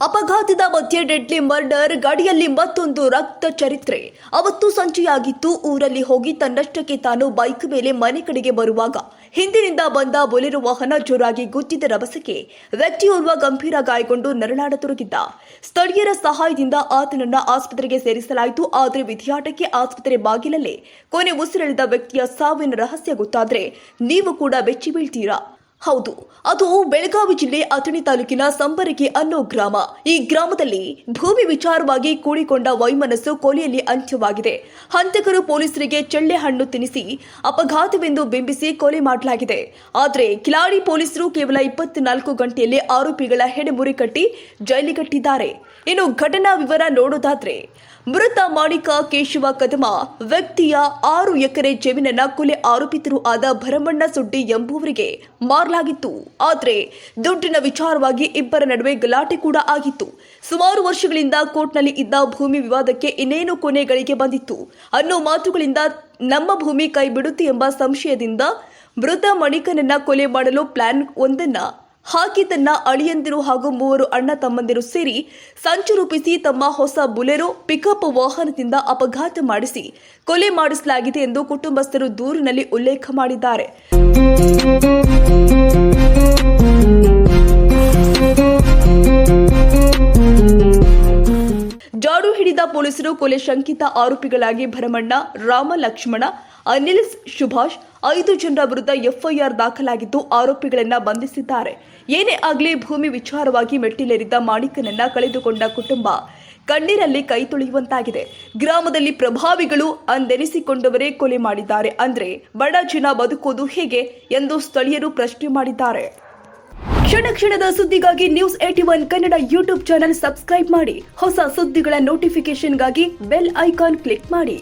ಅಪಘಾತದ ಮಧ್ಯೆ deadly murder, ಗಾಡಿಯಲ್ಲಿ ಮತ್ತೊಂದು ರಕ್ತ ಚರಿತ್ರೆ. ಅವತ್ತು ಸಂಜೆಯಾಗಿತ್ತು. ಊರಲ್ಲಿ ಹೋಗಿ ತನ್ನಷ್ಟಕ್ಕೆ ತಾನು ಬೈಕ್ ಮೇಲೆ ಮನೆ ಕಡೆಗೆ ಬರುವಾಗ ಹಿಂದಿನಿಂದ ಬಂದ ಬೊಲೆರೋ ವಾಹನ ಜೋರಾಗಿ ಗುದ್ದಿದ ರಭಸಕ್ಕೆ ವ್ಯಕ್ತಿಯೋರ್ವ ಗಂಭೀರ ಗಾಯಗೊಂಡು ನರಳಾಡತೊಡಗಿದ್ದ. ಸ್ಥಳೀಯರ ಸಹಾಯದಿಂದ ಆತನನ್ನ ಆಸ್ಪತ್ರೆಗೆ ಸೇರಿಸಲಾಯಿತು. ಆದರೆ ವಿಧಿಯಾಟಕ್ಕೆ ಆಸ್ಪತ್ರೆ ಬಾಗಿಲಲ್ಲೇ ಕೊನೆ ಉಸಿರೆಳೆದ ವ್ಯಕ್ತಿಯ ಸಾವಿನ ರಹಸ್ಯ ಗೊತ್ತಾದ್ರೆ ನೀವು ಕೂಡ ಬೆಚ್ಚಿ ಬೀಳ್ತೀರಾ. ಹೌದು, ಅದು ಬೆಳಗಾವಿ ಜಿಲ್ಲೆ ಅಥಣಿ ತಾಲೂಕಿನ ಸಂಬರಗಿ ಅನ್ನೋ ಗ್ರಾಮ. ಈ ಗ್ರಾಮದಲ್ಲಿ ಭೂಮಿ ವಿಚಾರವಾಗಿ ಕೂಡಿಕೊಂಡ ವೈಮನಸ್ಸು ಕೊಲೆಯಲ್ಲಿ ಅಂತ್ಯವಾಗಿದೆ. ಹಂತಕರು ಪೊಲೀಸರಿಗೆ ಚೆಳ್ಳೆ ಹಣ್ಣು ತಿನ್ನಿಸಿ ಅಪಘಾತವೆಂದು ಬಿಂಬಿಸಿ ಕೊಲೆ ಮಾಡಲಾಗಿದೆ. ಆದರೆ ಕಿಲಾಡಿ ಪೊಲೀಸರು ಕೇವಲ 24 ಗಂಟೆಯಲ್ಲಿ ಆರೋಪಿಗಳ ಹೆಡೆಮುರಿ ಕಟ್ಟಿ ಜೈಲಿಗಟ್ಟಿದ್ದಾರೆ. ಇನ್ನು ಘಟನಾ ವಿವರ ನೋಡೋದಾದ್ರೆ, ಮೃತ ಮಾಣಿಕ ಕೇಶವ ಕದಮ ವ್ಯಕ್ತಿಯ 6 ಎಕರೆ ಜಮೀನನ್ನ ಕೊಲೆ ಆರೋಪಿತರು ಆದ ಭರಮಣ್ಣ ಸುಡ್ಡಿ ಎಂಬುವರಿಗೆ ಮಾರಲಾಗಿತ್ತು. ಆದರೆ ದುಡ್ಡಿನ ವಿಚಾರವಾಗಿ ಇಬ್ಬರ ನಡುವೆ ಗಲಾಟೆ ಕೂಡ ಆಗಿತ್ತು. ಸುಮಾರು ವರ್ಷಗಳಿಂದ ಕೋರ್ಟ್ನಲ್ಲಿ ಇದ್ದ ಭೂಮಿ ವಿವಾದಕ್ಕೆ ಇನ್ನೇನು ಕೊನೆಗಳಿಗೆ ಬಂದಿತ್ತು ಅನ್ನೋ ಮಾತುಗಳಿಂದ ನಮ್ಮ ಭೂಮಿ ಕೈ ಬಿಡುತ್ತೆ ಎಂಬ ಸಂಶಯದಿಂದ ಮೃತ ಮಾಣಿಕನನ್ನ ಕೊಲೆ ಮಾಡಲು ಪ್ಲಾನ್ ಒಂದನ್ನ ಹಾಕಿ ತನ್ನ ಅಳಿಯಂದಿರು ಹಾಗೂ 3 ಅಣ್ಣ ತಮ್ಮಂದಿರು ಸೇರಿ ಸಂಚು ರೂಪಿಸಿ ತಮ್ಮ ಹೊಸ ಬೊಲೆರೋ ಪಿಕಪ್ ವಾಹನದಿಂದ ಅಪಘಾತ ಮಾಡಿಸಿ ಕೊಲೆ ಮಾಡಿಸಲಾಗಿದೆ ಎಂದು ಕುಟುಂಬಸ್ಥರು ದೂರಿನಲ್ಲಿ ಉಲ್ಲೇಖ ಮಾಡಿದ್ದಾರೆ. ಜಾಡು ಹಿಡಿದ ಪೊಲೀಸರು ಕೊಲೆ ಶಂಕಿತ ಆರೋಪಿಗಳಾಗಿ ಭರಮಣ್ಣ, ರಾಮ, ಲಕ್ಷ್ಮಣ, ಅನಿಲ್, ಸುಭಾಷ್ 5 ಜನರ ವಿರುದ್ಧ ಎಫ್ಐಆರ್ ದಾಖಲಾಗಿದ್ದು ಆರೋಪಿಗಳನ್ನ ಬಂಧಿಸಿದ್ದಾರೆ. ಏನೇ ಆಗಲಿ ಭೂಮಿ ವಿಚಾರವಾಗಿ ಮೆಟ್ಟಿಲೇರಿದ್ದ ಮಾಣಿಕನನ್ನ ಕಳೆದುಕೊಂಡ ಕುಟುಂಬ ಕಣ್ಣೀರಲ್ಲಿ ಕೈ ತೊಳೆಯುವಂತಾಗಿದೆ. ಗ್ರಾಮದಲ್ಲಿ ಪ್ರಭಾವಿಗಳು ಅಂದೆನಿಸಿಕೊಂಡವರೇ ಕೊಲೆ ಮಾಡಿದ್ದಾರೆ ಅಂದ್ರೆ ಬಡ ಜನ ಬದುಕೋದು ಹೇಗೆ ಎಂದು ಸ್ಥಳೀಯರು ಪ್ರಶ್ನೆ ಮಾಡಿದ್ದಾರೆ. ಕ್ಷಣ ಕ್ಷಣದ ಸುದ್ದಿಗಾಗಿ News81 Kannada YouTube channel subscribe ಮಾಡಿ. ಹೊಸ ಸುದ್ದಿಗಳ ನೋಟಿಫಿಕೇಶನ್ಗಾಗಿ ಬೆಲ್ ಐಕಾನ್ ಕ್ಲಿಕ್ ಮಾಡಿ.